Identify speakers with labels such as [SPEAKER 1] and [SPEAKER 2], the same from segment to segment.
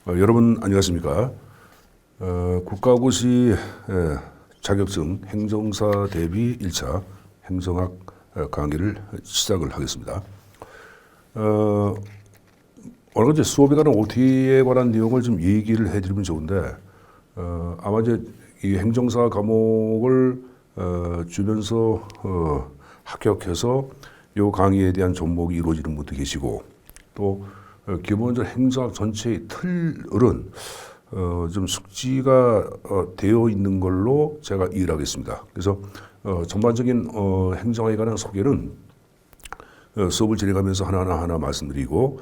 [SPEAKER 1] 여러분 안녕하십니까? 국가고시 자격증 행정사 대비 1차 행정학 강의를 시작을 하겠습니다. 오늘 이제 수업에 관한 OT에 관한 내용을 좀 얘기를 해드리면 좋은데, 아마 이제 이 행정사 과목을 주면서 합격해서 이 강의에 대한 접목이 이루어지는 분도 계시고, 또 기본적으로 행정학 전체의 틀은 좀 숙지가 되어 있는 걸로 제가 이해를 하겠습니다. 그래서 전반적인 행정학에 관한 소개는 수업을 진행하면서 하나하나 말씀드리고,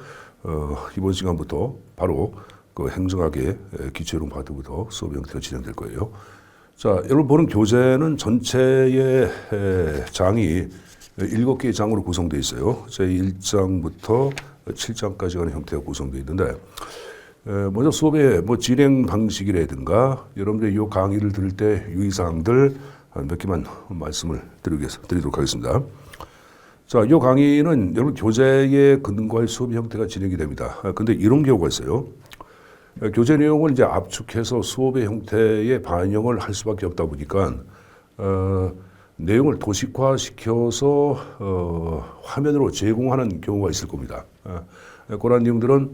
[SPEAKER 1] 이번 시간부터 바로 그 행정학의 기초이론 파트부터 수업 형태가 진행될 거예요. 자, 여러분 보는 교재는 전체의 장이 7개의 장으로 구성되어 있어요. 제1장부터 7장까지 가는 형태가 구성되어 있는데, 먼저 수업의 진행 방식이라든가 여러분들이 이 강의를 들을 때 유의사항들 몇 개만 말씀을 드리도록 하겠습니다. 자, 이 강의는 여러분 교재에 근거할 수업 형태가 진행이 됩니다. 근데 이런 경우가 있어요. 교재 내용을 이제 압축해서 수업의 형태에 반영을 할 수밖에 없다 보니까 내용을 도식화시켜서 화면으로 제공하는 경우가 있을 겁니다. 그런 내용들은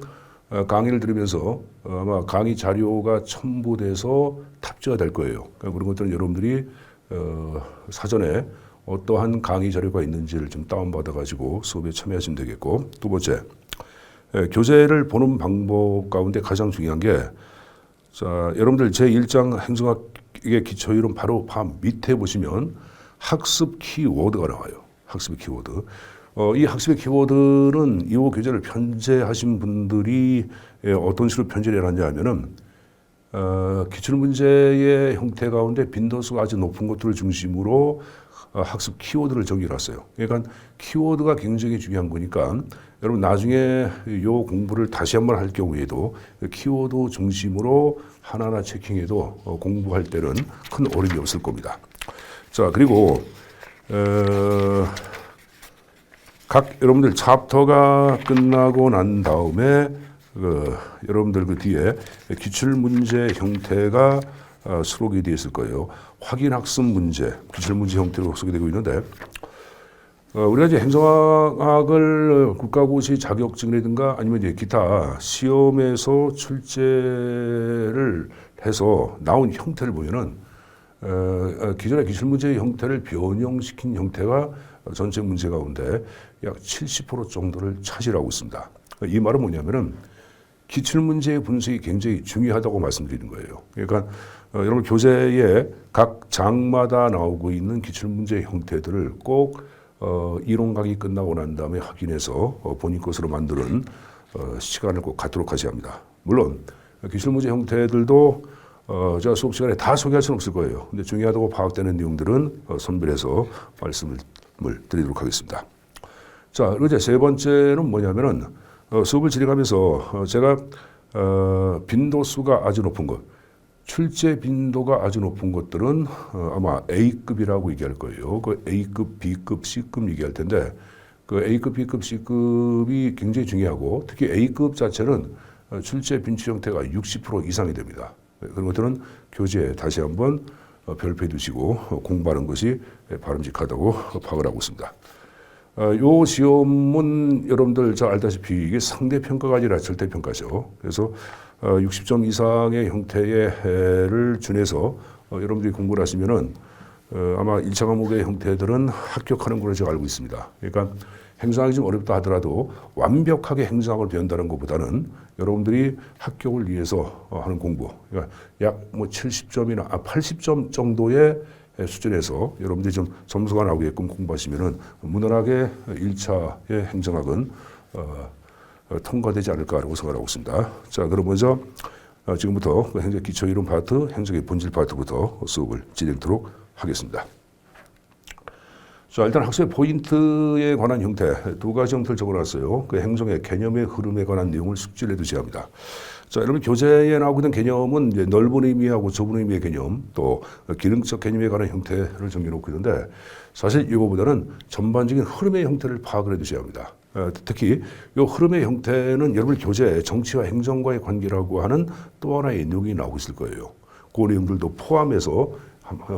[SPEAKER 1] 강의를 들으면서 아마 강의 자료가 첨부돼서 탑재가 될 거예요. 그런 것들은 여러분들이 사전에 어떠한 강의 자료가 있는지를 좀 다운받아가지고 수업에 참여하시면 되겠고, 두 번째, 교재를 보는 방법 가운데 가장 중요한 게, 자, 여러분들 제1장 행정학의 기초이론 바로 밑에 보시면 학습 키워드가 나와요. 학습의 키워드. 이 학습의 키워드는 이 교재를 편제하신 분들이 어떤 식으로 편제를 해놨냐 하면은, 기출문제의 형태 가운데 빈도수가 아주 높은 것들을 중심으로 학습 키워드를 정의해놨어요. 그러니까 키워드가 굉장히 중요한 거니까 여러분 나중에 이 공부를 다시 한번 할 경우에도 키워드 중심으로 하나하나 체킹해도 공부할 때는 큰 어려움이 없을 겁니다. 자, 그리고 각 여러분들 챕터가 끝나고 난 다음에 여러분들 그 뒤에 기출문제 형태가 수록이 되어 있을 거예요. 확인학습 문제, 기출문제 형태로 소개되고 있는데, 우리가 이제 행정학을 국가고시 자격증이라든가 아니면 이제 기타 시험에서 출제를 해서 나온 형태를 보면은 기존의 기출문제의 형태를 변형시킨 형태가 전체 문제 가운데 약 70% 정도를 차지하고 있습니다. 이 말은 뭐냐면은 기출문제의 분석이 굉장히 중요하다고 말씀드리는 거예요. 그러니까 여러분 교재에 각 장마다 나오고 있는 기출문제의 형태들을 꼭 이론 강의 끝나고 난 다음에 확인해서 본인 것으로 만드는 시간을 꼭 갖도록 하셔야 합니다. 물론 기출문제 형태들도 제가 수업 시간에 다 소개할 수는 없을 거예요. 근데 중요하다고 파악되는 내용들은 선별해서 말씀을 드리도록 하겠습니다. 자, 그리고 이제 세 번째는 뭐냐면은 수업을 진행하면서 제가 빈도수가 아주 높은 것, 출제 빈도가 아주 높은 것들은 아마 A급이라고 얘기할 거예요. 그 A급, B급, C급 얘기할 텐데, 그 A급, B급, C급이 굉장히 중요하고, 특히 A급 자체는 출제 빈출 형태가 60% 이상이 됩니다. 그런 것들은 교재에 다시 한번 별표해 두시고 공부하는 것이 바람직하다고 파악을 하고 있습니다. 요 시험은 여러분들 잘 알다시피 이게 상대평가가 아니라 절대평가죠. 그래서 60점 이상의 형태를 준해서 여러분들이 공부를 하시면은 아마 1차 과목의 형태들은 합격하는 걸로 제가 알고 있습니다. 그러니까 행정학이 좀 어렵다 하더라도 완벽하게 행정학을 배운다는 것보다는 여러분들이 합격을 위해서 하는 공부, 그러니까 약 70점이나 80점 정도의 수준에서 여러분들이 좀 점수가 나오게끔 공부하시면은 무난하게 1차의 행정학은 통과되지 않을까라고 생각하고 있습니다. 자, 그럼 먼저 지금부터 행정 기초이론 파트, 행정의 본질 파트부터 수업을 진행토록 하겠습니다. 자, 일단 학습의 포인트에 관한 형태 두 가지 형태를 적어놨어요. 그 행정의 개념의 흐름에 관한 내용을 숙지를 해두셔야 합니다. 자, 여러분 교재에 나오고 있는 개념은 이제 넓은 의미하고 좁은 의미의 개념, 또 기능적 개념에 관한 형태를 정해놓고 있는데, 사실 이거보다는 전반적인 흐름의 형태를 파악을 해두셔야 합니다. 특히 이 흐름의 형태는 여러분 교재 정치와 행정과의 관계라고 하는 또 하나의 내용이 나오고 있을 거예요. 그 내용들도 포함해서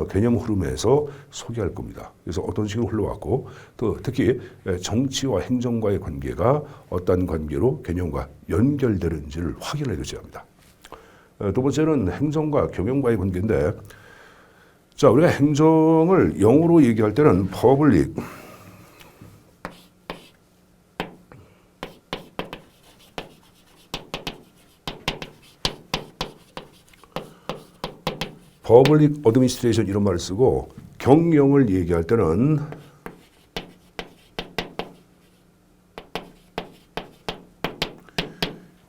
[SPEAKER 1] 개념 흐름에서 소개할 겁니다. 그래서 어떤 식으로 흘러왔고 또 특히 정치와 행정과의 관계가 어떤 관계로 개념과 연결되는지를 확인해 주셔야 합니다. 두 번째는 행정과 경영과의 관계인데 자, 우리가 행정을 영어로 얘기할 때는 퍼블릭, 퍼블릭 어드미니스트레이션 이런 말을 쓰고 경영을 얘기할 때는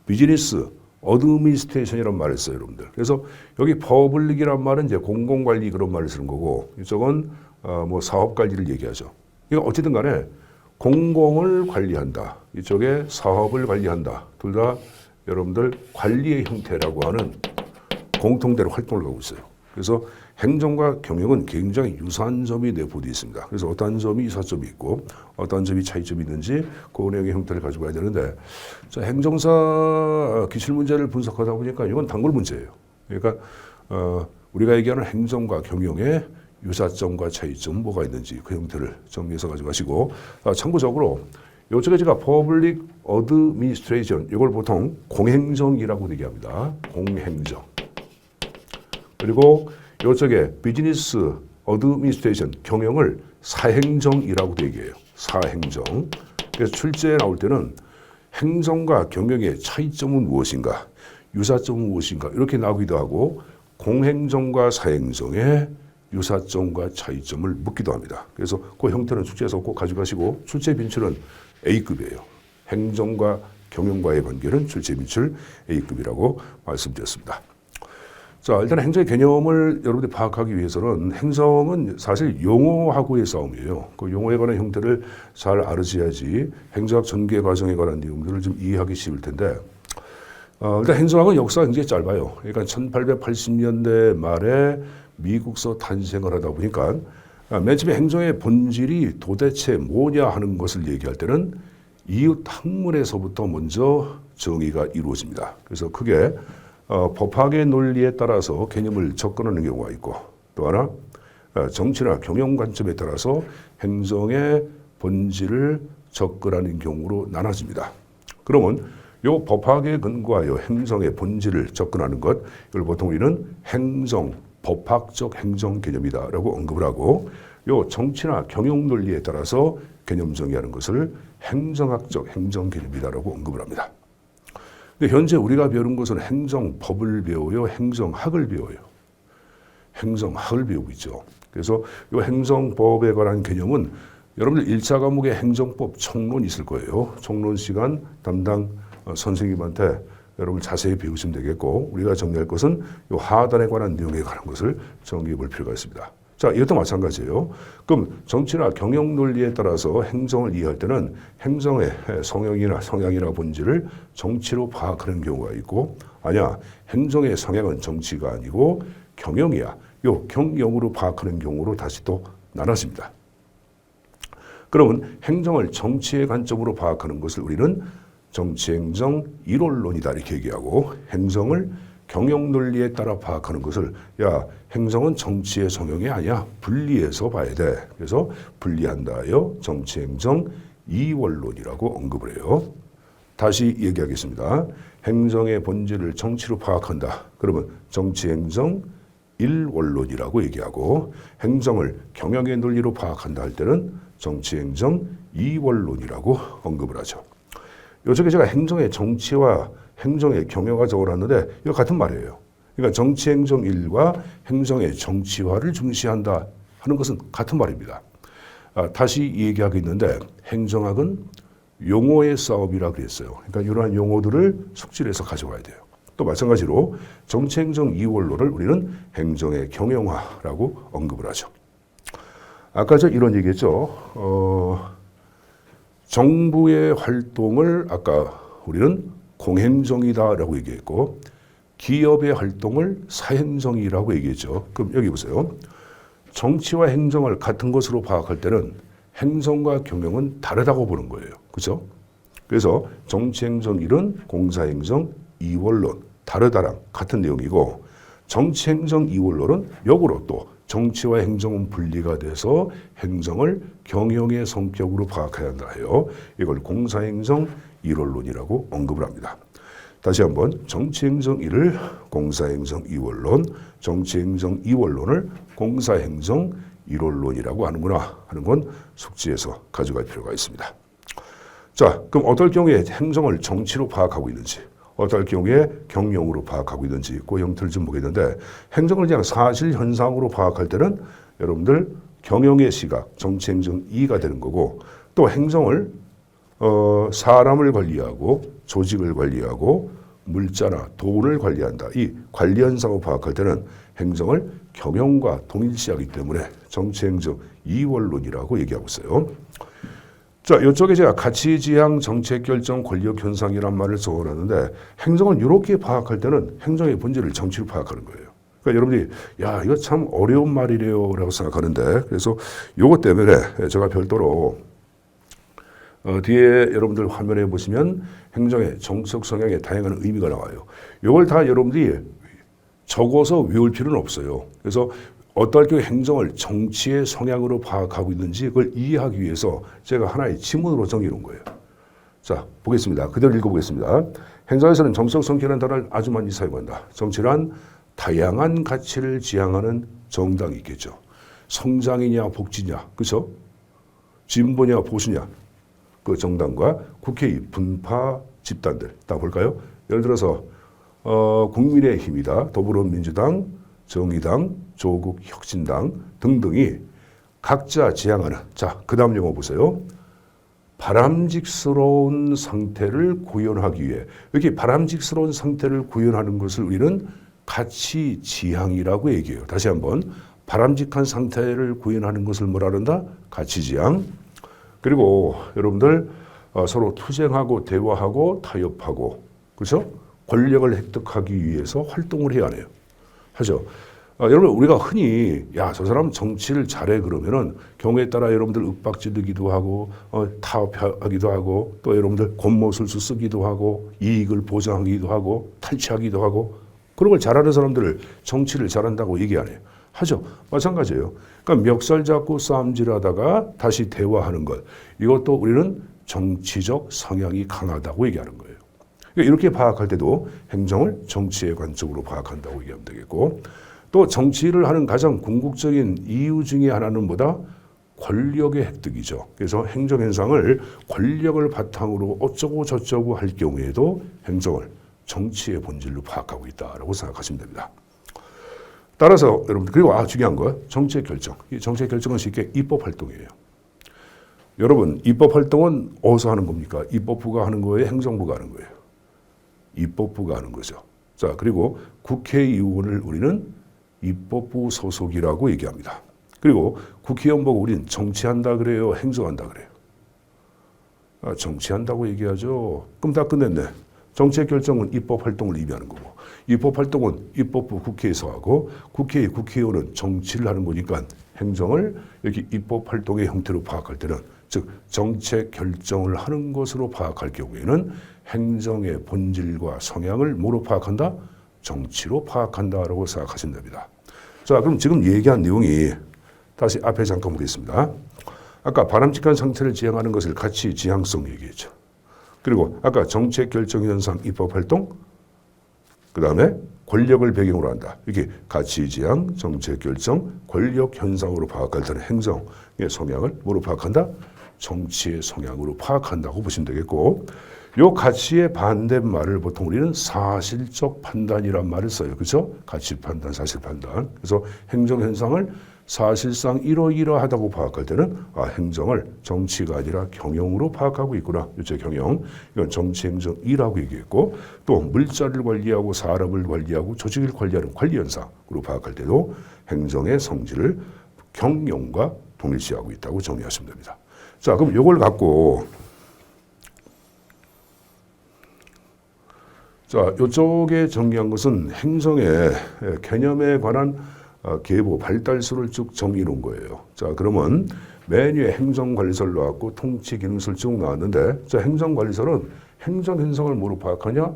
[SPEAKER 1] 비즈니스 어드미니스트레이션이라는 말을 써요, 여러분들. 그래서 여기 퍼블릭이란 말은 이제 공공관리 그런 말을 쓰는 거고 이쪽은 뭐 사업관리를 얘기하죠. 그러니까 어쨌든 간에 공공을 관리한다. 이쪽에 사업을 관리한다. 둘 다 여러분들 관리의 형태라고 하는 공통대로 활동을 하고 있어요. 그래서 행정과 경영은 굉장히 유사한 점이 내포되어 있습니다. 그래서 어떤 점이 유사점이 있고 어떤 점이 차이점이 있는지 그 내용의 형태를 가지고 가야 되는데 자, 행정사 기출문제를 분석하다 보니까 이건 단골 문제예요. 그러니까 우리가 얘기하는 행정과 경영의 유사점과 차이점 뭐가 있는지 그 형태를 정리해서 가지고 가시고 참고적으로 이쪽에 제가 Public Administration 이걸 보통 공행정이라고 얘기합니다. 공행정. 그리고 이쪽에 비즈니스 어드미니스트레이션 경영을 사행정이라고 얘기해요. 사행정. 그래서 출제에 나올 때는 행정과 경영의 차이점은 무엇인가, 유사점은 무엇인가 이렇게 나오기도 하고 공행정과 사행정의 유사점과 차이점을 묻기도 합니다. 그래서 그 형태는 출제에서 꼭 가져가시고 출제 빈출은 A급이에요. 행정과 경영과의 관계는 출제 빈출 A급이라고 말씀드렸습니다. 자, 일단 행정의 개념을 여러분들이 파악하기 위해서는 행정은 사실 용어하고의 싸움이에요. 그 용어에 관한 형태를 잘 알으셔야지 행정학 전개 과정에 관한 내용들을 좀 이해하기 쉬울 텐데 일단 행정학은 역사가 굉장히 짧아요. 그러니까 1880년대 말에 미국서 탄생을 하다 보니까 맨 처음에 행정의 본질이 도대체 뭐냐 하는 것을 얘기할 때는 이웃 학문에서부터 먼저 정의가 이루어집니다. 그래서 크게 법학의 논리에 따라서 개념을 접근하는 경우가 있고 또 하나 정치나 경영 관점에 따라서 행정의 본질을 접근하는 경우로 나눠집니다. 그러면 이 법학에 근거하여 행정의 본질을 접근하는 것 이걸 보통 우리는 행정, 법학적 행정 개념이다라고 언급을 하고 이 정치나 경영 논리에 따라서 개념 정의하는 것을 행정학적 행정 개념이다라고 언급을 합니다. 근데 현재 우리가 배우는 것은 행정법을 배워요, 행정학을 배워요. 행정학을 배우고 있죠. 그래서 이 행정법에 관한 개념은 여러분들 1차 과목에 행정법 총론 있을 거예요. 총론 시간 담당 선생님한테 여러분 자세히 배우시면 되겠고 우리가 정리할 것은 이 하단에 관한 내용에 관한 것을 정리해 볼 필요가 있습니다. 자, 이것도 마찬가지예요. 그럼 정치나 경영 논리에 따라서 행정을 이해할 때는 행정의 성향이나 본질을 정치로 파악하는 경우가 있고 아니야, 행정의 성향은 정치가 아니고 경영이야. 요 경영으로 파악하는 경우로 다시 또 나눠집니다. 그러면 행정을 정치의 관점으로 파악하는 것을 우리는 정치행정 일원론이다 이렇게 얘기하고 행정을 경영 논리에 따라 파악하는 것을 야 행정은 정치의 성향이 아니야 분리해서 봐야 돼. 그래서 분리한다 하여 정치행정 이원론이라고 언급을 해요. 다시 얘기하겠습니다. 행정의 본질을 정치로 파악한다. 그러면 정치행정 일원론이라고 얘기하고 행정을 경영의 논리로 파악한다 할 때는 정치행정 이원론이라고 언급을 하죠. 요쪽에 제가 행정의 정치와 행정의 경영화 적어놨는데 이거 같은 말이에요. 그러니까 정치행정 일과 행정의 정치화를 중시한다 하는 것은 같은 말입니다. 다시 얘기하겠는데 행정학은 용어의 싸움이라 그랬어요. 그러니까 이러한 용어들을 숙지해서 가져와야 돼요. 또 마찬가지로 정치행정 이원론을 우리는 행정의 경영화라고 언급을 하죠. 아까 저 이런 얘기했죠. 정부의 활동을 아까 우리는 공행정이다라고 얘기했고 기업의 활동을 사행정이라고 얘기했죠. 그럼 여기 보세요. 정치와 행정을 같은 것으로 파악할 때는 행정과 경영은 다르다고 보는 거예요. 그렇죠? 그래서 정치행정 1은 공사행정 2원론, 다르다랑 같은 내용이고, 정치행정 2원론은 역으로 또 정치와 행정은 분리가 돼서 행정을 경영의 성격으로 파악해야 한다 해요. 이걸 공사행정 1원론이라고 언급을 합니다. 다시 한번 정치행정 1을 공사행정 2원론, 정치행정 2원론을 공사행정 1원론이라고 하는구나 하는 건 숙지에서 가져갈 필요가 있습니다. 자, 그럼 어떨 경우에 행정을 정치로 파악하고 있는지, 어떨 경우에 경영으로 파악하고 있는지 그 형태를 좀 보겠는데, 행정을 그냥 사실 현상으로 파악할 때는 여러분들 경영의 시각, 정치행정 2가 되는 거고, 또 행정을 사람을 관리하고 조직을 관리하고 물자나 돈을 관리한다. 이 관리 현상을 파악할 때는 행정을 경영과 동일시하기 때문에 정치행정 2원론이라고 얘기하고 있어요. 자, 이쪽에 제가 가치지향, 정책결정, 권력현상이란 말을 적어놨는데, 행정을 이렇게 파악할 때는 행정의 본질을 정치로 파악하는 거예요. 그러니까 여러분들이 야, 이거 참 어려운 말이래요 라고 생각하는데, 그래서 요것 때문에 제가 별도로 뒤에 여러분들 화면에 보시면 행정의 정책 성향의 다양한 의미가 나와요. 이걸 다 여러분들이 적어서 외울 필요는 없어요. 그래서 어떨 경우 행정을 정치의 성향으로 파악하고 있는지 그걸 이해하기 위해서 제가 하나의 지문으로 정해놓은 거예요. 자, 보겠습니다. 그대로 읽어보겠습니다. 행정에서는 정치적 성격이라는 단어를 아주 많이 사용한다. 정치란 다양한 가치를 지향하는 정당이 있겠죠. 성장이냐 복지냐, 그렇죠? 진보냐 보수냐, 그 정당과 국회의 분파 집단들 다 볼까요? 예를 들어서 국민의힘이다, 더불어민주당, 정의당, 조국혁신당 등등이 각자 지향하는, 자, 그 다음 영어 보세요. 바람직스러운 상태를 구현하기 위해, 이렇게 바람직스러운 상태를 구현하는 것을 우리는 가치 지향이라고 얘기해요. 다시 한번, 바람직한 상태를 구현하는 것을 뭐라 그런다? 가치 지향. 그리고 여러분들 서로 투쟁하고 대화하고 타협하고, 그렇죠? 권력을 획득하기 위해서 활동을 해야 하네요. 하죠. 여러분, 우리가 흔히 야, 저 사람 정치를 잘해 그러면은 경우에 따라 여러분들 윽박지르기도 하고 타협하기도 하고, 또 여러분들 권모술수 쓰기도 하고 이익을 보장하기도 하고 탈취하기도 하고, 그런 걸 잘하는 사람들을 정치를 잘한다고 얘기하네요. 하죠. 마찬가지예요. 그러니까 멱살 잡고 싸움질하다가 다시 대화하는 것, 이것도 우리는 정치적 성향이 강하다고 얘기하는 거예요. 그러니까 이렇게 파악할 때도 행정을 정치의 관점으로 파악한다고 얘기하면 되겠고, 또 정치를 하는 가장 궁극적인 이유 중에 하나는 뭐다? 권력의 획득이죠. 그래서 행정현상을 권력을 바탕으로 어쩌고 저쩌고 할 경우에도 행정을 정치의 본질로 파악하고 있다라고 생각하시면 됩니다. 따라서 여러분들, 그리고 중요한 거, 정책 결정. 이 정책 결정은 쉽게 입법 활동이에요. 여러분, 입법 활동은 어디서 하는 겁니까? 입법부가 하는 거예요? 행정부가 하는 거예요? 입법부가 하는 거죠. 자, 그리고 국회의원을 우리는 입법부 소속이라고 얘기합니다. 그리고 국회의원 보고 우리는 정치한다 그래요? 행정한다 그래요? 정치한다고 얘기하죠. 그럼 다 끝냈네. 정책 결정은 입법 활동을 의미하는 거고, 입법 활동은 입법부 국회에서 하고, 국회의원은 정치를 하는 거니까 행정을 이렇게 입법 활동의 형태로 파악할 때는, 즉 정책 결정을 하는 것으로 파악할 경우에는 행정의 본질과 성향을 뭐로 파악한다? 정치로 파악한다라고 생각하시면 됩니다. 자, 그럼 지금 얘기한 내용이 다시 앞에 잠깐 보겠습니다. 아까 바람직한 상태를 지향하는 것을 가치 지향성 얘기했죠. 그리고 아까 정책 결정 현상, 입법 활동, 그 다음에 권력을 배경으로 한다. 이게 가치 지향, 정책 결정, 권력 현상으로 파악할 때는 행정의 성향을 뭐로 파악한다? 정치의 성향으로 파악한다고 보시면 되겠고, 요 가치의 반대말을 보통 우리는 사실적 판단이란 말을 써요. 그렇죠? 가치 판단, 사실 판단. 그래서 행정 현상을 사실상 이러이러하다고 파악할 때는 행정을 정치가 아니라 경영으로 파악하고 있구나. 일제 경영. 이건 정치 행정이라고 얘기했고, 또 물자를 관리하고 사람을 관리하고 조직을 관리하는 관리 현상으로 파악할 때도 행정의 성질을 경영과 동일시하고 있다고 정리하시면 됩니다. 자, 그럼 이걸 갖고 자, 이쪽에 정리한 것은 행정의 개념에 관한 계보, 발달수를 쭉 정리해 놓은 거예요. 자, 그러면 맨 위에 행정관리서를 나왔고 통치기능서를 쭉 나왔는데, 자, 행정관리서는 행정현상을 뭐로 파악하냐?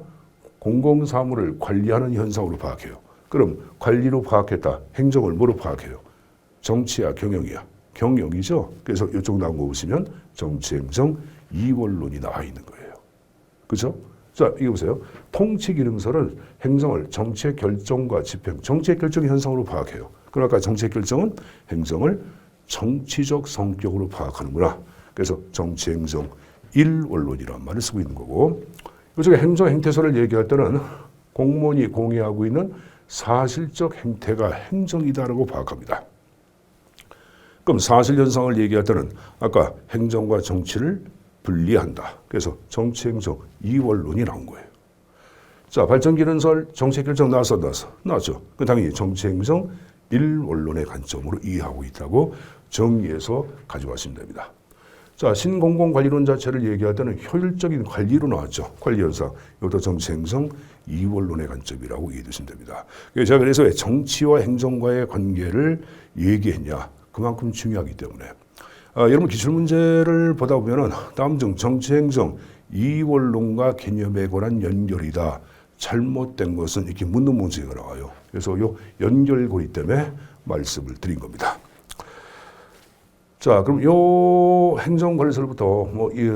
[SPEAKER 1] 공공사무를 관리하는 현상으로 파악해요. 그럼 관리로 파악했다. 행정을 뭐로 파악해요? 정치야, 경영이야? 경영이죠. 그래서 이쪽 나온 거 보시면 정치행정 이원론이 나와 있는 거예요. 그렇죠? 자, 이거 보세요. 통치기능서를 행정을 정책 결정과 집행, 정책 결정 현상으로 파악해요. 그럼 아까 정책 결정은 행정을 정치적 성격으로 파악하는구나. 그래서 정치행정 일원론이라는 말을 쓰고 있는 거고, 이쪽에 행정 행태서를 얘기할 때는 공무원이 공유하고 있는 사실적 행태가 행정이다라고 파악합니다. 그럼 사실 현상을 얘기할 때는 아까 행정과 정치를 분리한다. 그래서 정치행정 이원론이 나온 거예요. 자, 발전기능설 정책결정 나왔죠. 그 당연히 정치행정 일원론의 관점으로 이해하고 있다고 정리해서 가져가시면 됩니다. 자, 신공공관리론 자체를 얘기할 때는 효율적인 관리로 나왔죠. 관리현상. 이것도 정치행정 이원론의 관점이라고 이해해 주시면 됩니다. 제가 그래서 왜 정치와 행정과의 관계를 얘기했냐. 그만큼 중요하기 때문에. 여러분 기출문제를 보다 보면은 다음 중 정치행정 이원론과 개념에 관한 연결이다. 잘못된 것은 이렇게 묻는 문제가 나와요. 그래서 요 연결고리 때문에 말씀을 드린 겁니다. 자, 그럼 요 행정관리서부터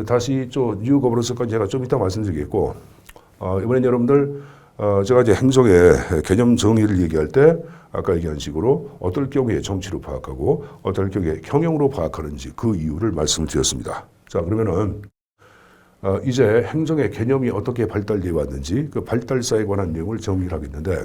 [SPEAKER 1] 다시 좀 뉴 거버넌스까지 제가 좀 이따 말씀드리겠고, 이번엔 여러분들 제가 이제 행정의 개념 정의를 얘기할 때 아까 얘기한 식으로 어떨 경우에 정치로 파악하고 어떨 경우에 경영으로 파악하는지 그 이유를 말씀을 드렸습니다. 자, 그러면은 이제 행정의 개념이 어떻게 발달되어 왔는지 그 발달사에 관한 내용을 정리를 하겠는데,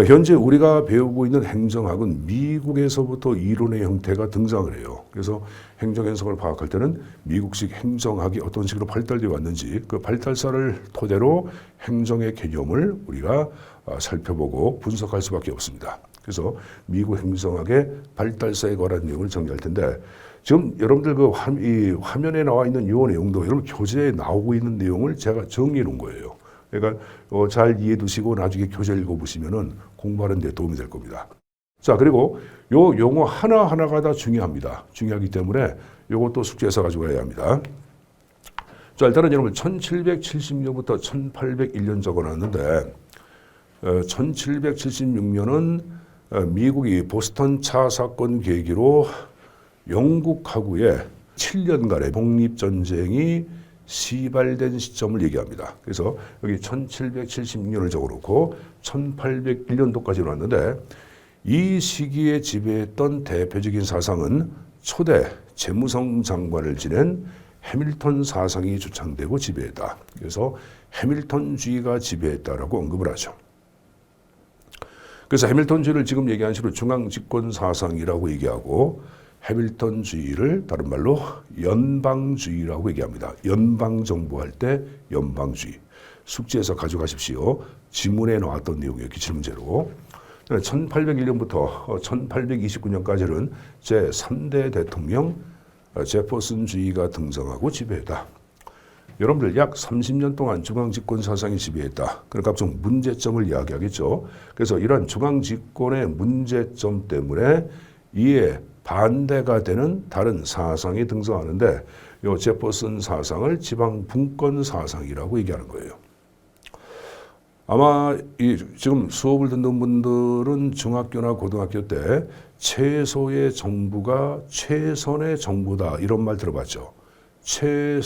[SPEAKER 1] 현재 우리가 배우고 있는 행정학은 미국에서부터 이론의 형태가 등장을 해요. 그래서 행정 현상을 파악할 때는 미국식 행정학이 어떤 식으로 발달되어 왔는지 그 발달사를 토대로 행정의 개념을 우리가 살펴보고 분석할 수밖에 없습니다. 그래서 미국 행정학의 발달사에 관한 내용을 정리할 텐데, 지금 여러분들 이 화면에 나와 있는 이 내용도 여러분 교재에 나오고 있는 내용을 제가 정리해 놓은 거예요. 그러니까 잘 이해해 두시고 나중에 교재 읽어보시면은 공부하는 데 도움이 될 겁니다. 자, 그리고 요 용어 하나하나가 다 중요합니다. 중요하기 때문에 요것도 숙제에서 가져가야 합니다. 자, 일단은 여러분 1776년부터 1801년 적어놨는데, 1776년은 미국이 보스턴 차 사건 계기로 영국하고의 7년간의 독립전쟁이 시발된 시점을 얘기합니다. 그래서 여기 1776년을 적어놓고 1801년도까지 왔는데, 이 시기에 지배했던 대표적인 사상은 초대 재무성 장관을 지낸 해밀턴 사상이 주창되고 지배했다. 그래서 해밀턴주의가 지배했다라고 언급을 하죠. 그래서 해밀턴주의를 지금 얘기한 식으로 중앙집권 사상이라고 얘기하고, 해밀턴주의를 다른 말로 연방주의라고 얘기합니다. 연방정부할 때 연방주의. 숙제에서 가져가십시오. 지문에 나왔던 내용이에요. 기출문제로. 1801년부터 1829년까지는 제3대 대통령 제퍼슨주의가 등장하고 지배했다. 여러분들 약 30년 동안 중앙집권 사상이 지배했다. 그러니까 각종 문제점을 이야기하겠죠. 그래서 이러한 중앙집권의 문제점 때문에 이에 반대가 되는 다른 사상이 등장하는데, 이 제퍼슨 사상을 지방분권 사상이라고 얘기하는 거예요. 아마 지금 수업을 듣는 분들은 중학교나 고등학교 때 최소의 정부가 최선의 정부다 이런 말 들어봤죠. 최소의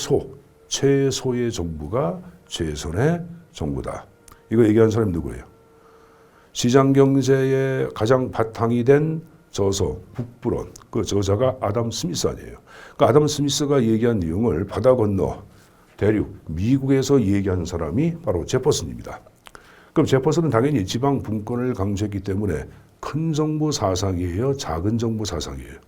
[SPEAKER 1] 정부가 최선의 정부다. 이거 얘기하는 사람이 누구예요? 시장경제의 가장 바탕이 된 저서 북부론, 그 저자가 아담 스미스 아니에요. 그 아담 스미스가 얘기한 내용을 바다 건너 대륙 미국에서 얘기하는 사람이 바로 제퍼슨입니다. 그럼 제퍼슨은 당연히 지방 분권을 강조했기 때문에 큰 정부 사상이에요, 작은 정부 사상이에요?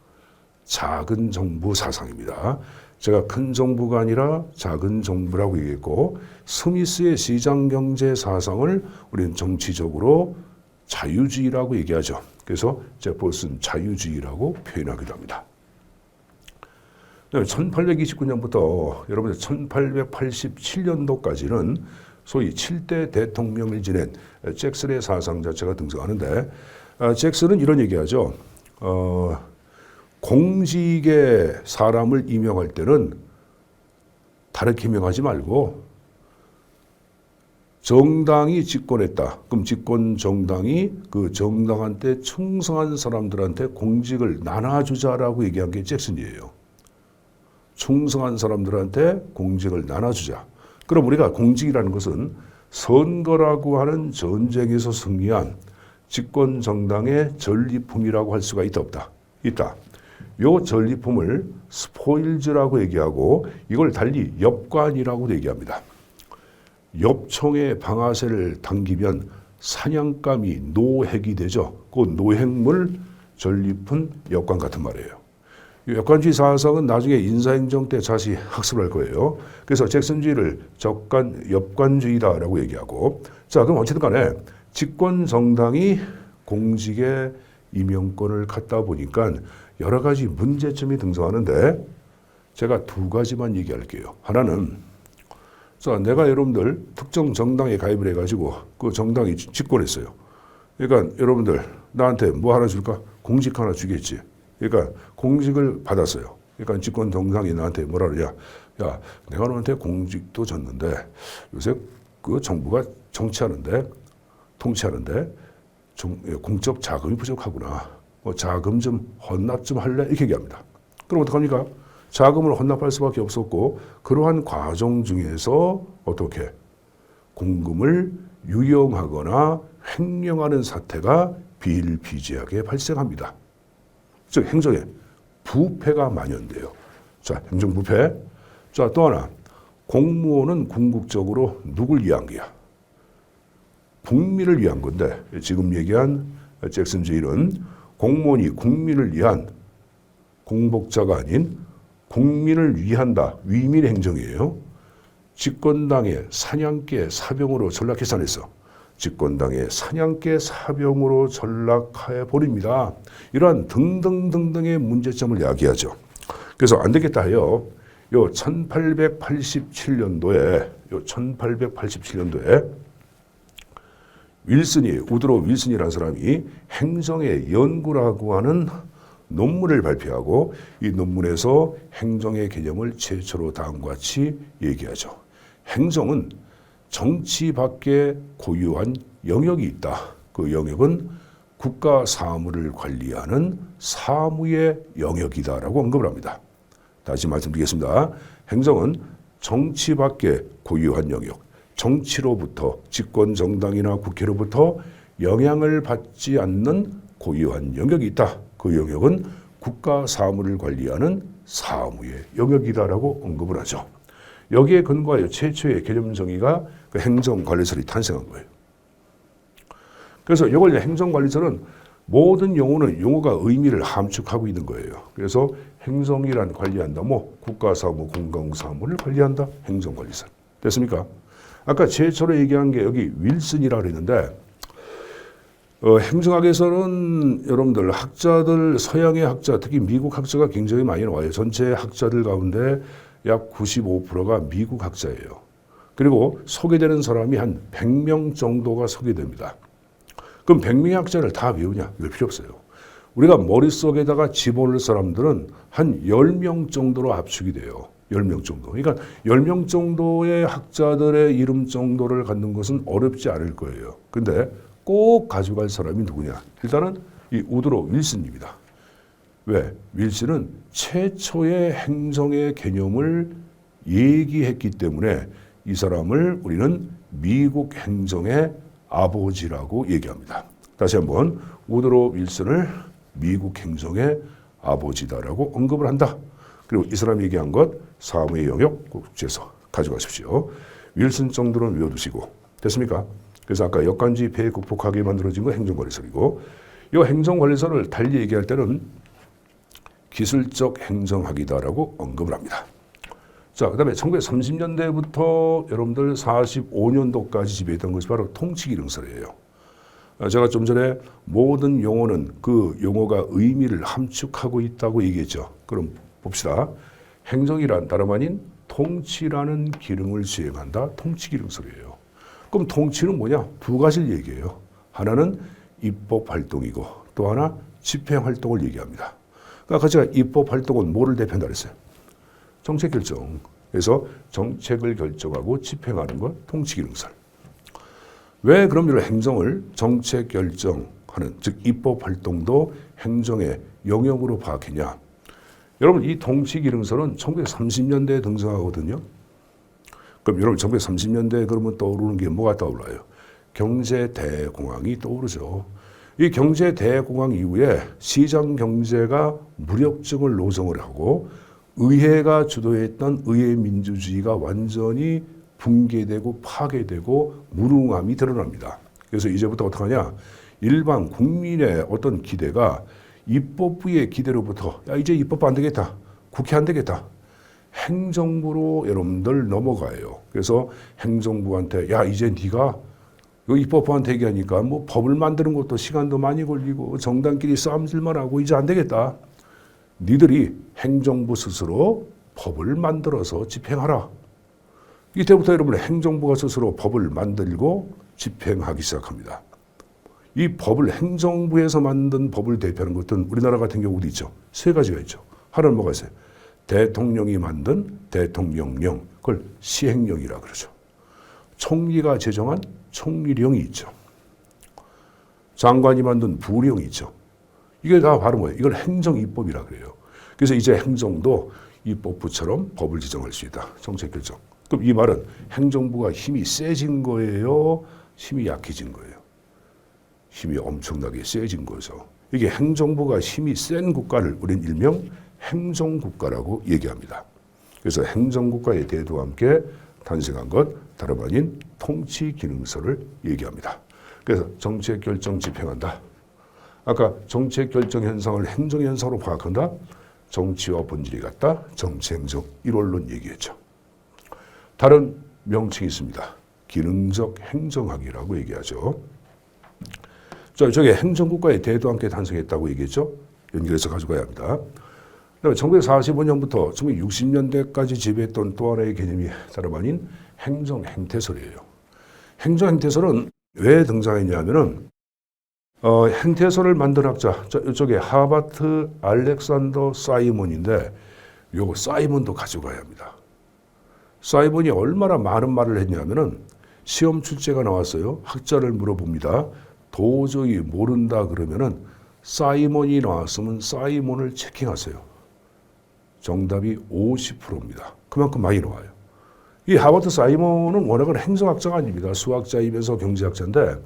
[SPEAKER 1] 작은 정부 사상입니다. 제가 큰 정부가 아니라 작은 정부라고 얘기했고, 스미스의 시장경제 사상을 우리는 정치적으로 자유주의라고 얘기하죠. 그래서 제퍼슨 자유주의라고 표현하기도 합니다. 1829년부터 여러분들 1887년도까지는 소위 7대 대통령을 지낸 잭슨의 사상 자체가 등장하는데, 잭슨은 이런 얘기하죠. 공직에 사람을 임명할 때는 다르게 임명하지 말고 정당이 집권했다. 그럼 집권 정당이 그 정당한테 충성한 사람들한테 공직을 나눠주자라고 얘기한 게 잭슨이에요. 충성한 사람들한테 공직을 나눠주자. 그럼 우리가 공직이라는 것은 선거라고 하는 전쟁에서 승리한 집권 정당의 전리품이라고 할 수가 있다 없다? 있다. 요 전리품을 스포일즈라고 얘기하고 이걸 달리 엽관이라고 얘기합니다. 엽총에 방아쇠를 당기면 사냥감이 노획이 되죠. 그 노획물 전리품 엽관 같은 말이에요. 이 엽관주의 사상은 나중에 인사행정 때 다시 학습을 할 거예요. 그래서 잭슨주의를 엽관주의다라고 얘기하고, 자, 그럼 어쨌든 간에 집권 정당이 공직의 임명권을 갖다 보니까 여러 가지 문제점이 등장하는데 제가 두 가지만 얘기할게요. 하나는, 자, 내가 여러분들 특정 정당에 가입을 해가지고 그 정당이 집권했어요. 그러니까 여러분들 나한테 뭐 하나 줄까? 공직 하나 주겠지. 그러니까 공직을 받았어요. 그러니까 집권 정당이 나한테 뭐라 그러냐? 야, 내가 너한테 공직도 줬는데 요새 그 정부가 통치하는데 공적 자금이 부족하구나. 뭐 자금 좀 헌납 좀 할래? 이렇게 얘기합니다. 그럼 어떡합니까? 자금을 헌납할 수밖에 없었고 그러한 과정 중에서 어떻게 공금을 유용하거나 횡령하는 사태가 비일비재하게 발생합니다. 즉 행정에 부패가 만연돼요. 자, 행정부패. 자, 또 하나, 공무원은 궁극적으로 누굴 위한 거야? 국민을 위한 건데 지금 얘기한 잭슨주의는 공무원이 국민을 위한 공복자가 아닌 국민을 위한다. 위민 행정이에요. 집권당의 사냥개 사병으로 전락해산했어. 집권당의 사냥개 사병으로 전락해 버립니다. 이러한 등등등등의 문제점을 이야기하죠. 그래서 안 되겠다 해요. 요 1887년도에 우드로 윌슨이라는 사람이 행정의 연구라고 하는 논문을 발표하고 이 논문에서 행정의 개념을 최초로 다음과 같이 얘기하죠. 행정은 정치 밖에 고유한 영역이 있다. 그 영역은 국가 사무를 관리하는 사무의 영역이다라고 언급을 합니다. 다시 말씀드리겠습니다. 행정은 정치 밖에 고유한 영역, 정치로부터 집권 정당이나 국회로부터 영향을 받지 않는 고유한 영역이 있다. 그 영역은 국가 사무를 관리하는 사무의 영역이다라고 언급을 하죠. 여기에 근거하여 최초의 개념 정의가 그 행정관리설이 탄생한 거예요. 그래서 이걸 행정관리설은 모든 용어가 의미를 함축하고 있는 거예요. 그래서 행정이란 관리한다. 뭐 국가사무, 공공사무를 관리한다. 행정관리설. 됐습니까? 아까 최초로 얘기한 게 여기 윌슨이라고 그랬는데 행정학에서는 여러분들 학자들, 서양의 학자, 특히 미국 학자가 굉장히 많이 나와요. 전체 학자들 가운데 약 95%가 미국 학자예요. 그리고 소개되는 사람이 한 100명 정도가 소개됩니다. 그럼 100명의 학자를 다 외우냐? 이럴 필요 없어요. 우리가 머릿속에다가 집어넣을 사람들은 한 10명 정도로 압축이 돼요. 10명 정도. 그러니까 10명 정도의 학자들의 이름 정도를 갖는 것은 어렵지 않을 거예요. 근데 꼭 가져갈 사람이 누구냐? 일단은 이 우드로 윌슨입니다. 왜? 윌슨은 최초의 행정의 개념을 얘기했기 때문에 이 사람을 우리는 미국 행정의 아버지라고 얘기합니다. 다시 한번 우드로 윌슨을 미국 행정의 아버지다라고 언급을 한다. 그리고 이 사람이 얘기한 것 사무의 영역 국제서 가져가십시오. 윌슨 정도는 외워두시고 됐습니까? 그래서 아까 역관주의 폐해 극복하게 만들어진 건 행정관리설이고 이 행정관리설을 달리 얘기할 때는 기술적 행정학이다라고 언급을 합니다. 자, 그 다음에 1930년대부터 여러분들 45년도까지 지배했던 것이 바로 통치기능설이에요. 제가 좀 전에 모든 용어는 그 용어가 의미를 함축하고 있다고 얘기했죠. 그럼 봅시다. 행정이란 다름 아닌 통치라는 기능을 수행한다. 통치기능설이에요. 그럼 통치는 뭐냐? 두 가지를 얘기해요. 하나는 입법 활동이고 또 하나 집행 활동을 얘기합니다. 그러니까 제가 입법 활동은 뭐를 대표한다 그랬어요? 정책 결정. 그래서 정책을 결정하고 집행하는 것 통치기능설. 왜 그럼 이런 행정을 정책 결정하는, 즉 입법 활동도 행정의 영역으로 파악했냐? 여러분 이 통치기능설은 1930년대에 등장하거든요. 그럼 여러분 1930년대에 그러면 떠오르는 게 뭐가 떠올라요? 경제대공황이 떠오르죠. 이 경제대공황 이후에 시장경제가 무력증을 노정을 하고 의회가 주도했던 의회민주주의가 완전히 붕괴되고 파괴되고 무능함이 드러납니다. 그래서 이제부터 어떡하냐? 일반 국민의 어떤 기대가 입법부의 기대로부터 야 이제 입법 안 되겠다. 국회 안 되겠다. 행정부로 여러분들 넘어가요. 그래서 행정부한테 야 이제 네가 입법부한테 얘기하니까 뭐 법을 만드는 것도 시간도 많이 걸리고 정당끼리 싸움질만 하고 이제 안 되겠다. 니들이 행정부 스스로 법을 만들어서 집행하라. 이때부터 여러분 행정부가 스스로 법을 만들고 집행하기 시작합니다. 이 법을 행정부에서 만든 법을 대표하는 것은 우리나라 같은 경우도 있죠. 세 가지가 있죠. 하나는 뭐가 있어요? 대통령이 만든 대통령령, 그걸 시행령이라 그러죠. 총리가 제정한 총리령이 있죠. 장관이 만든 부령이 있죠. 이게 다 바로 뭐예요? 이걸 행정입법이라 그래요. 그래서 이제 행정도 입법부처럼 법을 지정할 수 있다. 정책 결정. 그럼 이 말은 행정부가 힘이 세진 거예요? 힘이 약해진 거예요? 힘이 엄청나게 세진 거죠. 이게 행정부가 힘이 센 국가를 우린 일명 행정국가라고 얘기합니다. 그래서 행정국가의 대두와 함께 탄생한 것 다름 아닌 통치기능서를 얘기합니다. 그래서 정책 결정 집행한다. 아까 정책 결정 현상을 행정 현상으로 파악한다. 정치와 본질이 같다. 정치행정 1원론 얘기했죠. 다른 명칭이 있습니다. 기능적 행정학이라고 얘기하죠. 저게 행정국가의 대두 함께 탄생했다고 얘기했죠. 연결해서 가져가야 합니다. 그다음에 1945년부터 1960년대까지 지배했던 또 하나의 개념이 다름 아닌 행정행태설이에요. 행정행태설은 왜 등장했냐면은 행태설을 만든 학자, 이쪽에 하버트 알렉산더 사이먼인데 요거 사이먼도 가져가야 합니다. 사이먼이 얼마나 많은 말을 했냐면은 시험 출제가 나왔어요. 학자를 물어봅니다. 도저히 모른다 그러면은 사이먼이 나왔으면 사이먼을 체킹하세요. 정답이 50%입니다. 그만큼 많이 나와요. 이 하버트 사이먼은 워낙은 행정학자가 아닙니다. 수학자이면서 경제학자인데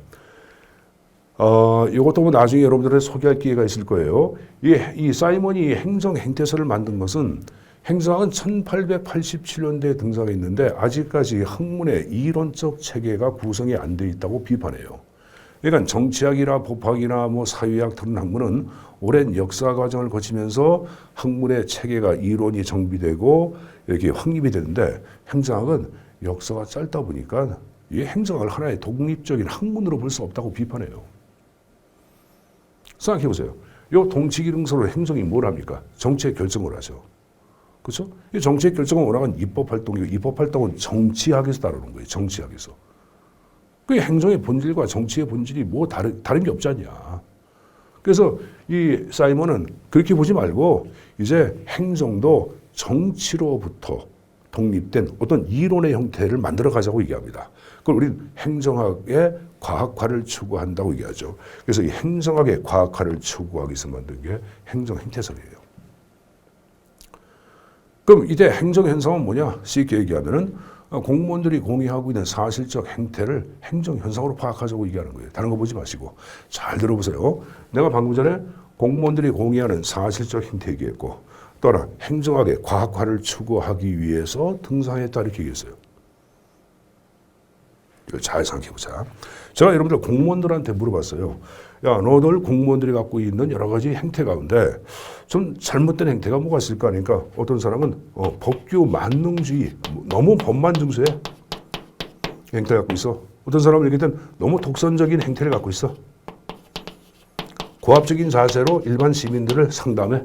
[SPEAKER 1] 이것도 뭐 나중에 여러분들한테 소개할 기회가 있을 거예요. 이 사이먼이 행정행태설을 만든 것은 행정학은 1887년대에 등장했는데 아직까지 학문의 이론적 체계가 구성이 안 돼 있다고 비판해요. 그러니까 정치학이나 법학이나 뭐 사회학 다른 학문은 오랜 역사 과정을 거치면서 학문의 체계가 이론이 정비되고 이렇게 확립이 되는데 행정학은 역사가 짧다 보니까 이 행정학을 하나의 독립적인 학문으로 볼 수 없다고 비판해요. 생각해 보세요. 이 통치기능서로 행정이 뭘 합니까? 정책 결정을 하죠. 그렇죠? 이 정책 결정은 워낙은 입법 활동이고 입법 활동은 정치학에서 다루는 거예요. 정치학에서. 그 행정의 본질과 정치의 본질이 뭐 다른 게 없지 않냐. 그래서 이 사이먼은 그렇게 보지 말고 이제 행정도 정치로부터 독립된 어떤 이론의 형태를 만들어 가자고 얘기합니다. 그걸 우리는 행정학의 과학화를 추구한다고 얘기하죠. 그래서 이 행정학의 과학화를 추구하기 위해서 만든 게 행정행태설이에요. 그럼 이때 행정현상은 뭐냐? 쉽게 얘기하면은 공무원들이 공유하고 있는 사실적 행태를 행정현상으로 파악하자고 얘기하는 거예요. 다른 거 보지 마시고 잘 들어보세요. 내가 방금 전에 공무원들이 공유하는 사실적 행태 얘기했고 또 하나 행정학의 과학화를 추구하기 위해서 등장했다 이렇게 얘기했어요. 이거 잘 생각해보자. 제가 여러분들 공무원들한테 물어봤어요. 야, 너들 공무원들이 갖고 있는 여러 가지 행태 가운데 좀 잘못된 행태가 뭐가 있을까 하니까 어떤 사람은 법규 만능주의, 너무 법만 중수해 행태 갖고 있어. 어떤 사람은 얘기했던 너무 독선적인 행태를 갖고 있어. 고압적인 자세로 일반 시민들을 상담해.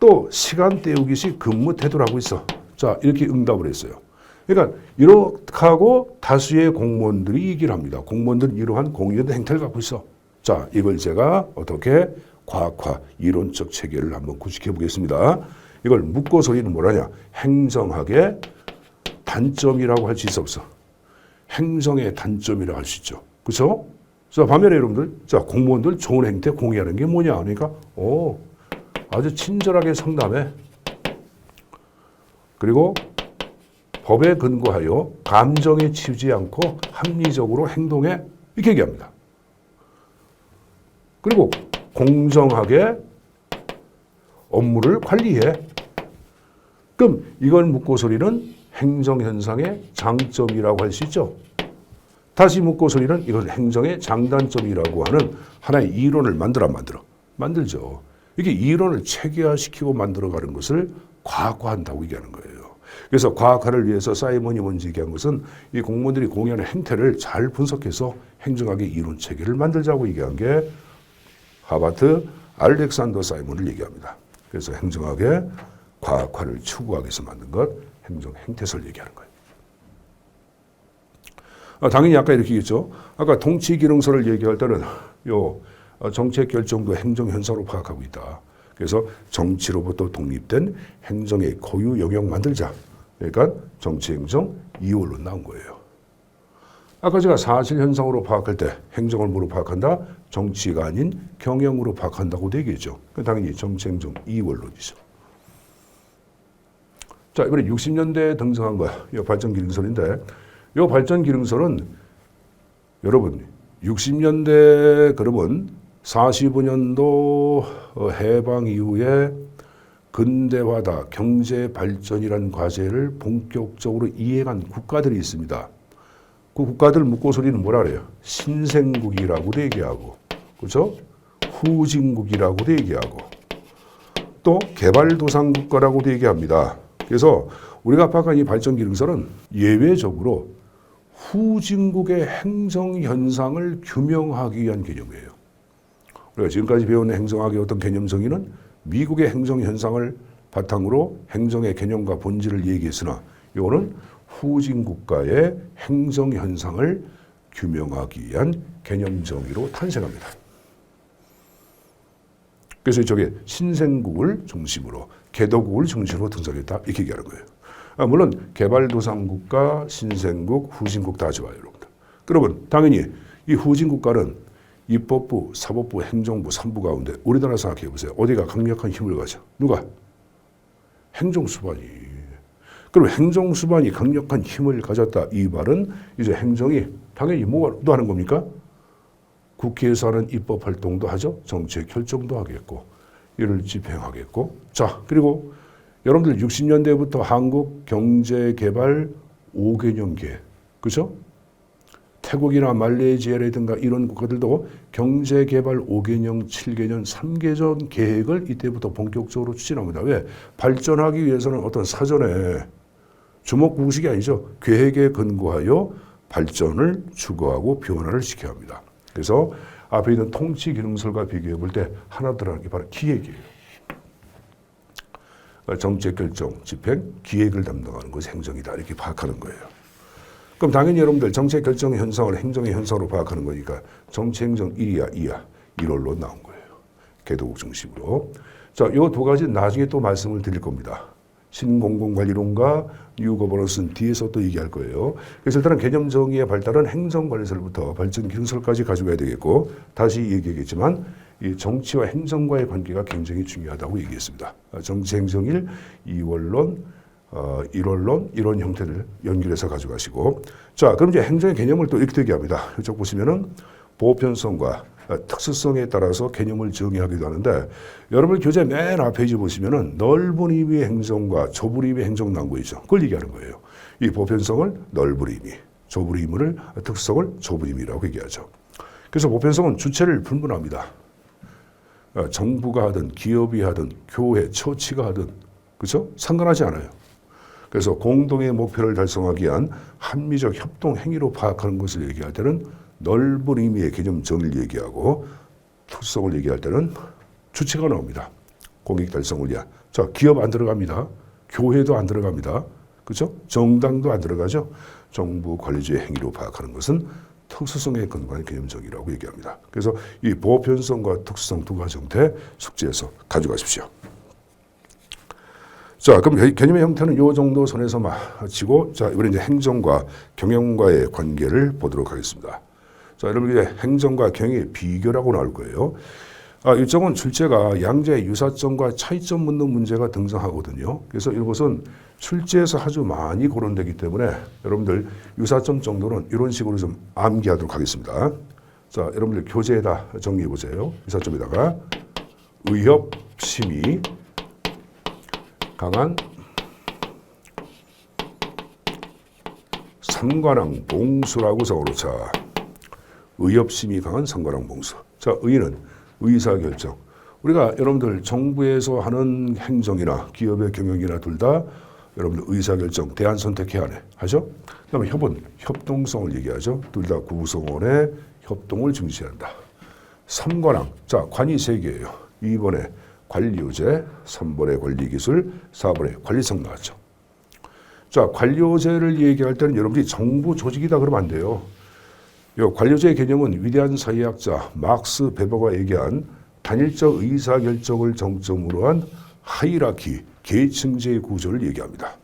[SPEAKER 1] 또 시간 때우기식 근무 태도를 하고 있어. 자, 이렇게 응답을 했어요. 그러니까 이렇게 하고 다수의 공무원들이 얘기를 합니다. 공무원들은 이러한 공유된 행태를 갖고 있어. 자, 이걸 제가 어떻게 과학화 이론적 체계를 한번 구축해 보겠습니다. 이걸 묶어서 우리는 뭐라냐? 행정학의 단점이라고 할 수 있어. 행정의 단점이라고 할 수 있죠. 그렇죠? 자, 반면에 여러분들, 자, 공무원들 좋은 행태 공유하는 게 뭐냐? 그러니까, 아주 친절하게 상담해. 그리고 법에 근거하여 감정에 치우지 않고 합리적으로 행동해. 이렇게 얘기합니다. 그리고 공정하게 업무를 관리해. 그럼 이걸 묶고서리는 행정현상의 장점이라고 할 수 있죠. 다시 묶고서리는 이걸 행정의 장단점이라고 하는 하나의 이론을 만들죠. 이게 이론을 체계화시키고 만들어가는 것을 과학화한다고 얘기하는 거예요. 그래서 과학화를 위해서 사이먼이 먼저 얘기한 것은 이 공무원들이 공유하는 행태를 잘 분석해서 행정학의 이론 체계를 만들자고 얘기한 게 하버트 알렉산더 사이먼을 얘기합니다. 그래서 행정학의 과학화를 추구하기 위해서 만든 것, 행정 행태설 얘기하는 거예요. 당연히 아까 이렇게 얘기했죠. 아까 통치기능서를 얘기할 때는 정책 결정도 행정 현상으로 파악하고 있다. 그래서 정치로부터 독립된 행정의 고유 영역 만들자. 그러니까 정치행정 2월로 나온 거예요. 아까 제가 사실 현상으로 파악할 때 행정을 뭐로 파악한다? 정치가 아닌 경영으로 파악한다고 얘기했죠. 당연히 정치행정 2월론이죠. 자, 이번에 60년대에 등장한 거야. 이 발전기능설인데, 이 발전기능설은 여러분 60년대 그러면 45년도 해방 이후에 근대화다, 경제 발전이라는 과제를 본격적으로 이행한 국가들이 있습니다. 그 국가들 묶고서리는 뭐라 그래요? 신생국이라고도 얘기하고, 그렇죠? 후진국이라고도 얘기하고, 또 개발도상국가라고도 얘기합니다. 그래서 우리가 파악한 이 발전기능설은 예외적으로 후진국의 행정 현상을 규명하기 위한 개념이에요. 우리가 지금까지 배운 행정학의 어떤 개념 정의는 미국의 행정 현상을 바탕으로 행정의 개념과 본질을 얘기했으나 이거는 후진 국가의 행정 현상을 규명하기 위한 개념 정의로 탄생합니다. 그래서 저게 신생국을 중심으로 개도국을 중심으로 등장했다 이렇게 얘기하는 거예요. 물론 개발도상국가, 신생국, 후진국 다 좋아요, 여러분들. 그러면 당연히 이 후진국가는 입법부, 사법부, 행정부, 3부 가운데 우리나라 생각해 보세요. 어디가 강력한 힘을 가져? 누가? 행정수반이. 그럼 행정수반이 강력한 힘을 가졌다. 이 말은 이제 행정이 당연히 뭐도 하는 겁니까? 국회에서 하는 입법 활동도 하죠. 정책 결정도 하겠고, 이를 집행하겠고. 자, 그리고 여러분들 60년대부터 한국 경제개발 5개년 계획, 그렇죠? 태국이나 말레이시아라든가 이런 국가들도 경제개발 5개년, 7개년, 3개년 계획을 이때부터 본격적으로 추진합니다. 왜? 발전하기 위해서는 어떤 사전에 주먹구구식이 아니죠. 계획에 근거하여 발전을 추구하고 변화를 시켜야 합니다. 그래서 앞에 있는 통치기능설과 비교해 볼 때 하나 들어가는 게 바로 기획이에요. 정책 결정, 집행, 기획을 담당하는 것이 행정이다. 이렇게 파악하는 거예요. 그럼 당연히 여러분들 정책 결정 현상을 행정의 현상으로 파악하는 거니까 정치행정 1이야, 2야. 1월로 나온 거예요. 개도국 중심으로. 자, 이 두 가지 나중에 또 말씀을 드릴 겁니다. 신공공관리론과 뉴거버넌스는 뒤에서 또 얘기할 거예요. 그래서 일단은 개념 정의의 발달은 행정관리설부터 발전기능설까지 가져가야 되겠고, 다시 얘기하겠지만 이 정치와 행정과의 관계가 굉장히 중요하다고 얘기했습니다. 정치행정 1, 2월론, 1월론 이런 형태를 연결해서 가져가시고, 자, 그럼 이제 행정의 개념을 또 이렇게 얘기합니다. 이쪽 보시면은 보편성과 특수성에 따라서 개념을 정의하기도 하는데, 여러분 교재 맨 앞 페이지 보시면은 넓은 의미의 행정과 좁은 의미의 행정 나온 거 있죠. 그걸 얘기하는 거예요. 이 보편성을 넓은 의미, 좁은 의미를 특수성을 좁은 의미라고 얘기하죠. 그래서 보편성은 주체를 분분합니다. 정부가 하든 기업이 하든 교회, 처치가 하든, 그렇죠? 상관하지 않아요. 그래서 공동의 목표를 달성하기 위한 합리적 협동 행위로 파악하는 것을 얘기할 때는 넓은 의미의 개념 정의를 얘기하고, 특성을 얘기할 때는 주체가 나옵니다. 공익 달성을 위한. 자, 기업 안 들어갑니다. 교회도 안 들어갑니다. 그렇죠? 정당도 안 들어가죠. 정부 관리주의 행위로 파악하는 것은 특수성에 근거한 개념정의라고 얘기합니다. 그래서 이 보편성과 특수성 두 가지 형태 숙지해서 가져가십시오. 자, 그럼 개념의 형태는 이 정도 선에서 마치고, 자, 이번에 이제 행정과 경영과의 관계를 보도록 하겠습니다. 자, 여러분 이제 행정과 경영의 비교라고 나올 거예요. 일정은 출제가 양자의 유사점과 차이점 묻는 문제가 등장하거든요. 그래서 이것은 출제에서 아주 많이 거론되기 때문에 여러분들 유사점 정도는 이런 식으로 좀 암기하도록 하겠습니다. 자, 여러분들 교재에다 정리해 보세요. 유사점에다가 의협, 심의, 강한 삼관왕 봉수라고 적어놓자. 의협심이 강한 삼관왕 봉수. 자, 의는 의사결정. 우리가 여러분들 정부에서 하는 행정이나 기업의 경영이나 둘 다 여러분들 의사결정, 대안 선택해야 하죠. 그 다음에 협은 협동성을 얘기하죠. 둘 다 구성원의 협동을 중시한다. 삼관왕. 자, 관이 세 개예요. 2번에 관리요제, 3번에 관리기술, 4번에 관리성 나왔죠. 자, 관리요제를 얘기할 때는 여러분들이 정부 조직이다 그러면 안 돼요. 이 관리요제의 개념은 위대한 사회학자 막스 베버가 얘기한 단일적 의사결정을 정점으로 한 하이라키, 계층제의 구조를 얘기합니다.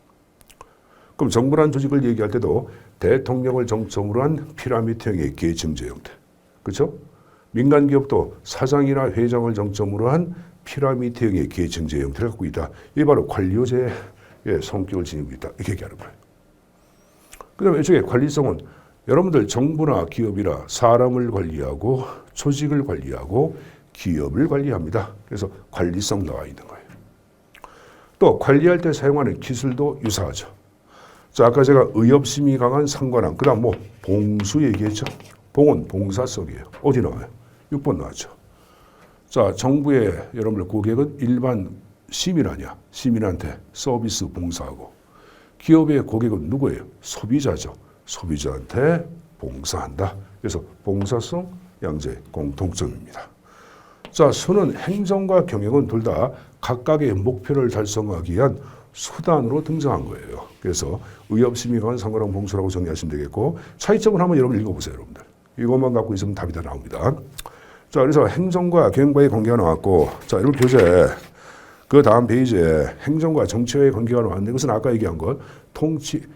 [SPEAKER 1] 그럼 정부란 조직을 얘기할 때도 대통령을 정점으로 한 피라미드형의 계층제 형태. 그렇죠? 민간 기업도 사장이나 회장을 정점으로 한 피라미드형의 계층제 형태를 갖고 있다. 이게 바로 관리요제의 성격을 지니고 있다. 이렇게 얘기하는 거예요. 그 다음에 이쪽에 관리성은 여러분들 정부나 기업이나 사람을 관리하고 조직을 관리하고 기업을 관리합니다. 그래서 관리성 나와 있는 거예요. 또 관리할 때 사용하는 기술도 유사하죠. 자, 아까 제가 의협심이 강한 상관왕, 그 다음 봉수 얘기했죠. 봉은 봉사성이에요. 어디 나와요? 6번 나왔죠. 자, 정부의 여러분들 고객은 일반 시민 아니야. 시민한테 서비스 봉사하고. 기업의 고객은 누구예요? 소비자죠. 소비자한테 봉사한다. 그래서 봉사성, 양자의 공통점입니다. 자, 수는 행정과 경영은 둘 다 각각의 목표를 달성하기 위한 수단으로 등장한 거예요. 그래서 의협심이 강한 상관왕 봉수라고 정리하시면 되겠고, 차이점을 한번 여러분 읽어보세요. 여러분들. 이것만 갖고 있으면 답이 다 나옵니다. 자, 그래서 행정과 경영과의 관계가 나왔고, 자, 여러분 교재 그 다음 페이지에 행정과 정치와의 관계가 나왔는데, 이것은 아까 얘기한 것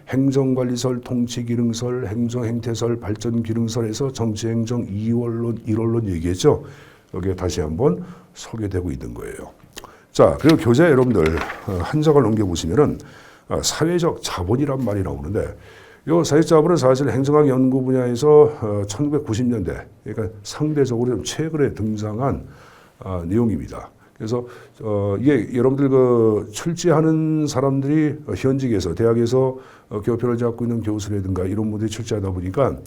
[SPEAKER 1] 행정관리설, 통치기능설, 행정행태설, 발전기능설에서 정치행정 2원론 얘기했죠. 여기에 다시 한번 소개되고 있는 거예요. 자, 그리고 교재 여러분들 한 장을 넘겨보시면은 사회적 자본이란 말이 나오는데, 이 사회적 자본은 사실 행정학 연구 분야에서 1990년대, 그러니까 상대적으로 좀 최근에 등장한 내용입니다. 그래서 이게 여러분들 그 출제하는 사람들이 현직에서 대학에서 교표를 잡고 있는 교수라든가 이런 분들이 출제하다 보니까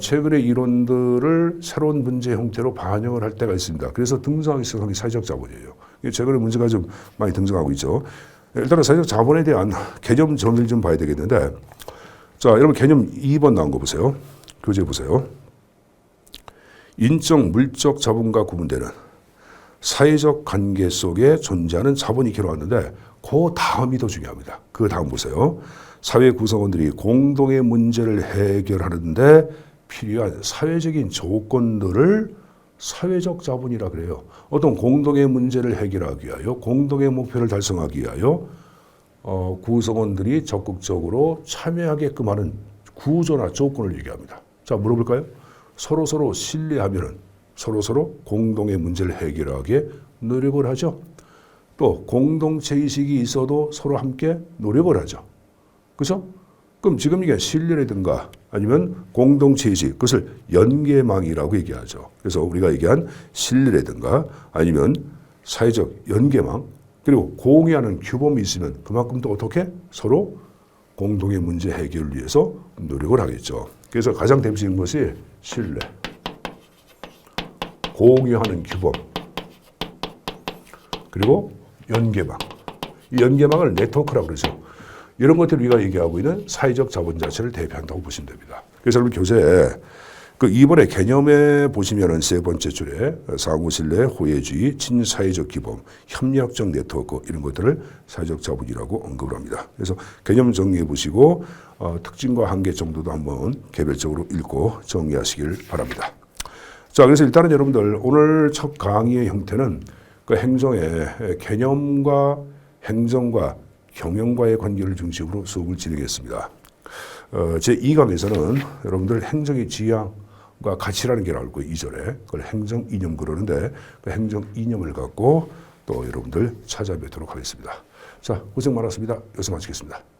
[SPEAKER 1] 최근의 이론들을 새로운 문제 형태로 반영을 할 때가 있습니다. 그래서 등장하기 시작한 게 사회적 자본이에요. 최근에 문제가 좀 많이 등장하고 있죠. 일단은 사회적 자본에 대한 개념 정리를 좀 봐야 되겠는데, 자, 여러분 개념 2번 나온 거 보세요. 교재 보세요. 인적, 물적 자본과 구분되는 사회적 관계 속에 존재하는 자본이 이렇게 나왔는데, 그 다음이 더 중요합니다. 그 다음 보세요. 사회 구성원들이 공동의 문제를 해결하는데 필요한 사회적인 조건들을 사회적 자본이라 그래요. 어떤 공동의 문제를 해결하기 위하여, 공동의 목표를 달성하기 위하여 구성원들이 적극적으로 참여하게끔 하는 구조나 조건을 얘기합니다. 자, 물어볼까요? 서로 신뢰하면은 서로 공동의 문제를 해결하기에 노력을 하죠. 또 공동체 의식이 있어도 서로 함께 노력을 하죠. 그렇죠? 그럼 지금 이게 신뢰라든가 아니면 공동체 의식, 그것을 연계망이라고 얘기하죠. 그래서 우리가 얘기한 신뢰라든가 아니면 사회적 연계망, 그리고 공유하는 규범이 있으면 그만큼 또 어떻게 서로 공동의 문제 해결을 위해서 노력을 하겠죠. 그래서 가장 대표적인 것이 신뢰, 공유하는 규범, 그리고 연계망. 이 연계망을 네트워크라고 그러죠. 이런 것들을 우리가 얘기하고 있는 사회적 자본 자체를 대표한다고 보시면 됩니다. 그래서 여러분 교재에 그 2번의 개념에 보시면은 세 번째 줄에 상호신뢰, 호혜주의, 친사회적 기본, 협력적 네트워크 이런 것들을 사회적 자본이라고 언급을 합니다. 그래서 개념 정리해 보시고 특징과 한계 정도도 한번 개별적으로 읽고 정리하시길 바랍니다. 자, 그래서 일단은 여러분들 오늘 첫 강의의 형태는 그 행정의 개념과 행정과 경영과의 관계를 중심으로 수업을 진행했습니다. 제2강에서는 여러분들 행정의 지향과 가치라는 게 나올 거예요. 이전에 그걸 행정 이념 그러는데 그 행정 이념을 갖고 또 여러분들 찾아뵙도록 하겠습니다. 자, 고생 많았습니다. 여기서 마치겠습니다.